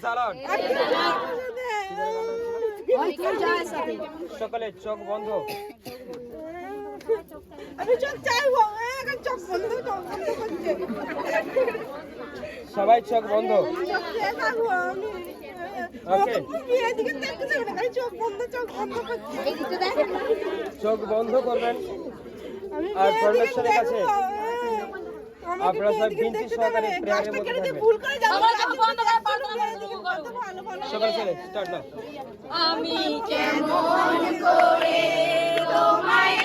Salad. সকলে চোখ বন্ধ। আমি চোখ চাইবো, এখন চোখ বন্ধ করছে। সবাই চোখ বন্ধ। চোখ চেয়ে থাকবো আমি। ওকে এদিকে দেখতে হবে না, চোখ বন্ধ করছে। চোখ বন্ধ করবেন। আমি আর এদিকে পরমেশ্বরের কাছে দেখবো। আপনারা সবাই বিনতি সহকারে প্রেয়ারের মধ্যে থাকবেন। ভুল করে যাবো। সকলে চলে স্টার্ট নাও। আমি কেমন করে তোমায়